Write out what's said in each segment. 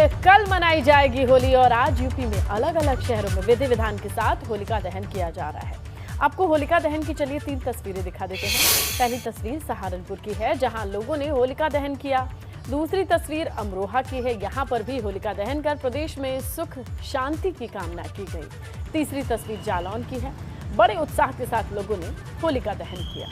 कल मनाई जाएगी होली और आज यूपी में अलग अलग शहरों में विधि विधान के साथ होलिका दहन किया जा रहा है। आपको होलिका दहन की चलिए 3 तस्वीरें दिखा देते हैं। पहली तस्वीर सहारनपुर की है, जहां लोगों ने होलिका दहन किया। दूसरी तस्वीर अमरोहा की है, यहां पर भी होलिका दहन कर प्रदेश में सुख शांति की कामना की गई। तीसरी तस्वीर जालौन की है, बड़े उत्साह के साथ लोगों ने होलिका दहन किया।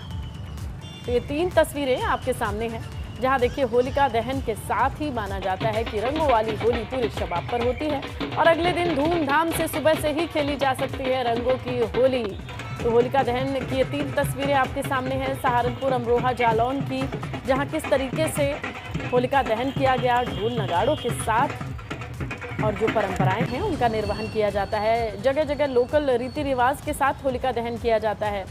तो ये 3 तस्वीरें आपके सामने हैं, जहां देखिए होलिका दहन के साथ ही माना जाता है कि रंगों वाली होली पूरे शबाब पर होती है और अगले दिन धूमधाम से सुबह से ही खेली जा सकती है रंगों की होली। तो होलिका दहन की ये 3 तस्वीरें आपके सामने हैं, सहारनपुर, अमरोहा, जालौन की, जहां किस तरीके से होलिका दहन किया गया ढोल नगाड़ों के साथ और जो परंपराएं हैं उनका निर्वहन किया जाता है। जगह जगह लोकल रीति रिवाज के साथ होलिका दहन किया जाता है,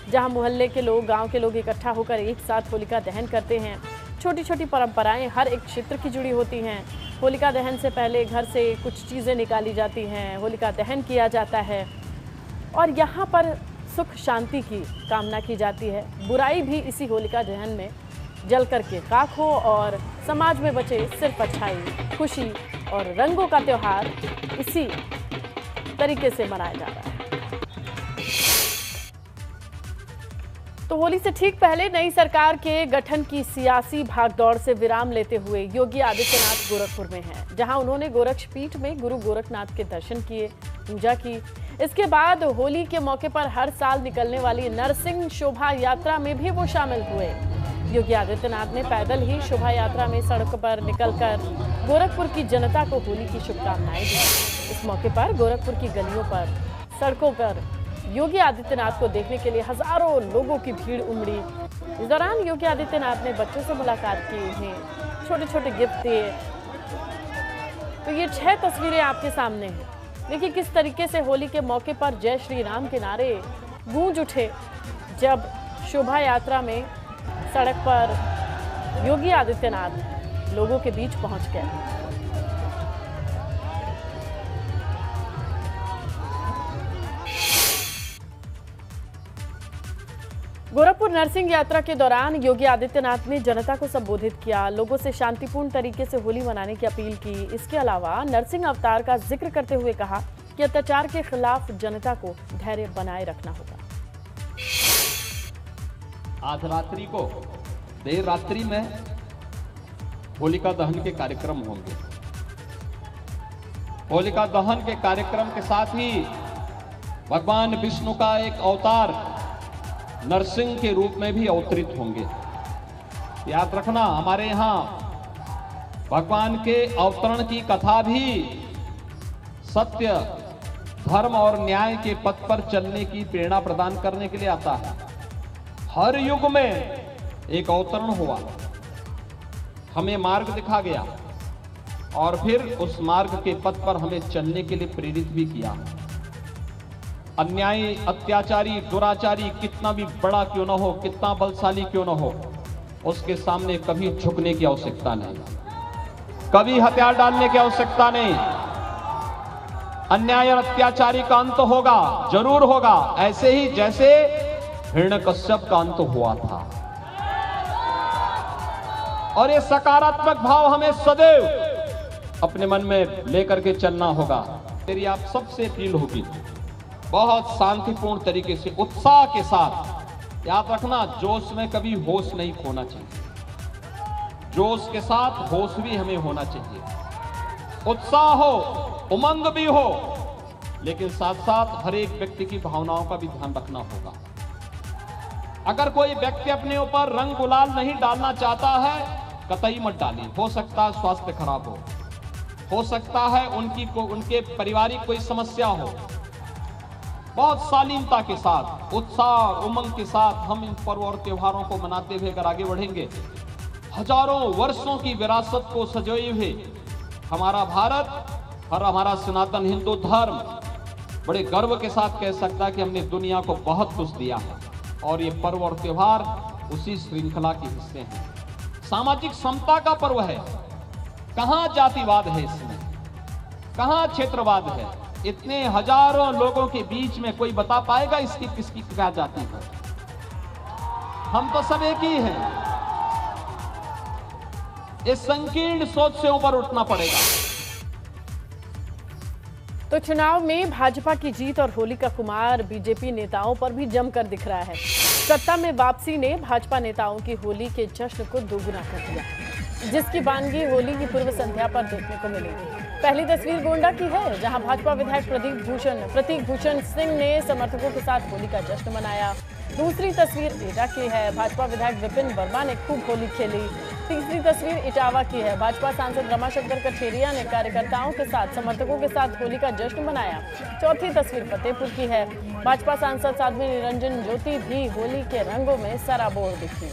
जहां मोहल्ले के लोग, गांव के लोग इकट्ठा होकर एक साथ होलिका दहन करते हैं। छोटी छोटी परंपराएं हर एक क्षेत्र की जुड़ी होती हैं। होलिका दहन से पहले घर से कुछ चीज़ें निकाली जाती हैं, होलिका दहन किया जाता है और यहाँ पर सुख शांति की कामना की जाती है। बुराई भी इसी होलिका दहन में जल करके खाक हो और समाज में बचे सिर्फ अच्छाई, खुशी और रंगों का त्यौहार इसी तरीके से मनाया जा रहा है। तो होली से ठीक पहले नई सरकार के गठन की सियासी भागदौड़ से विराम लेते हुए योगी आदित्यनाथ गोरखपुर में हैं, जहां उन्होंने गोरक्षपीठ में गुरु गोरखनाथ के दर्शन किए, पूजा की। इसके बाद होली के मौके पर हर साल निकलने वाली नरसिंह शोभा यात्रा में भी वो शामिल हुए। योगी आदित्यनाथ ने पैदल ही शोभा यात्रा में सड़क पर निकलकर गोरखपुर की जनता को होली की शुभकामनाएं दी। इस मौके पर गोरखपुर की गलियों पर, सड़कों पर योगी आदित्यनाथ को देखने के लिए हजारों लोगों की भीड़ उमड़ी। इस दौरान योगी आदित्यनाथ ने बच्चों से मुलाकात की, उन्हें छोटे छोटे गिफ्ट दिए। तो ये 6 तस्वीरें आपके सामने हैं। देखिए किस तरीके से होली के मौके पर जय श्री राम के नारे गूंज उठे जब शोभा यात्रा में सड़क पर योगी आदित्यनाथ लोगों के बीच पहुंच गए। गोरखपुर नरसिंह यात्रा के दौरान योगी आदित्यनाथ ने जनता को संबोधित किया, लोगों से शांतिपूर्ण तरीके से होली मनाने की अपील की। इसके अलावा नरसिंह अवतार का जिक्र करते हुए कहा कि अत्याचार के खिलाफ जनता को धैर्य बनाए रखना होगा। आज रात्रि को देर रात्रि में होलिका दहन के कार्यक्रम होंगे। होलिका दहन के कार्यक्रम के साथ ही भगवान विष्णु का एक अवतार नरसिंह के रूप में भी अवतरित होंगे। याद रखना, हमारे यहाँ भगवान के अवतरण की कथा भी सत्य, धर्म और न्याय के पथ पर चलने की प्रेरणा प्रदान करने के लिए आता है। हर युग में एक अवतरण हुआ, हमें मार्ग दिखा गया और फिर उस मार्ग के पथ पर हमें चलने के लिए प्रेरित भी किया। अन्यायी, अत्याचारी, दुराचारी कितना भी बड़ा क्यों न हो, कितना बलशाली क्यों न हो, उसके सामने कभी झुकने की आवश्यकता नहीं, कभी हथियार डालने की आवश्यकता नहीं। अन्याय और अत्याचारी का अंत होगा, जरूर होगा, ऐसे ही जैसे हिरण्यकश्यप का अंत हुआ था। और ये सकारात्मक भाव हमें सदैव अपने मन में लेकर के चलना होगा। मेरी आप सबसे अपील होगी, बहुत शांतिपूर्ण तरीके से, उत्साह के साथ। याद रखना, जोश में कभी होश नहीं खोना चाहिए, जोश के साथ होश भी हमें होना चाहिए। उत्साह हो, उमंग भी हो, लेकिन साथ साथ हर एक व्यक्ति की भावनाओं का भी ध्यान रखना होगा। अगर कोई व्यक्ति अपने ऊपर रंग गुलाल नहीं डालना चाहता है, कतई मत डालिए। हो सकता है स्वास्थ्य खराब हो सकता है उनके पारिवारिक कोई समस्या हो। बहुत शालीनता के साथ, उत्साह, उमंग के साथ हम इन पर्व और त्योहारों को मनाते हुए अगर आगे बढ़ेंगे, हजारों वर्षों की विरासत को सजोए हुए हमारा भारत और हमारा सनातन हिंदू धर्म बड़े गर्व के साथ कह सकता है कि हमने दुनिया को बहुत कुछ दिया है। और ये पर्व और त्योहार उसी श्रृंखला के हिस्से हैं। सामाजिक समता का पर्व है। कहां जातिवाद है इसमें, कहां क्षेत्रवाद है? इतने हजारों लोगों के बीच में कोई बता पाएगा इसकी किसकी क्या जाति है? हम तो सब एक ही हैं। इस संकीर्ण सोच से ऊपर उठना पड़ेगा। तो चुनाव में भाजपा की जीत और होली का खुमार बीजेपी नेताओं पर भी जमकर दिख रहा है। सत्ता में वापसी ने भाजपा नेताओं की होली के जश्न को दोगुना कर दिया, जिसकी वानगी होली की पूर्व संध्या पर देखने को मिलेगी। पहली तस्वीर गोंडा की है, जहां भाजपा विधायक प्रतीक भूषण सिंह ने समर्थकों के साथ होली का जश्न मनाया। दूसरी तस्वीर एटा की है, भाजपा विधायक विपिन वर्मा ने खूब होली खेली। तीसरी तस्वीर इटावा की है, भाजपा सांसद रमाशंकर कठेरिया ने कार्यकर्ताओं के साथ समर्थकों के साथ होली का जश्न मनाया। चौथी तस्वीर फतेहपुर की है, भाजपा सांसद साध्वी निरंजन ज्योति भी होली के रंगों में सराबोर दिखी।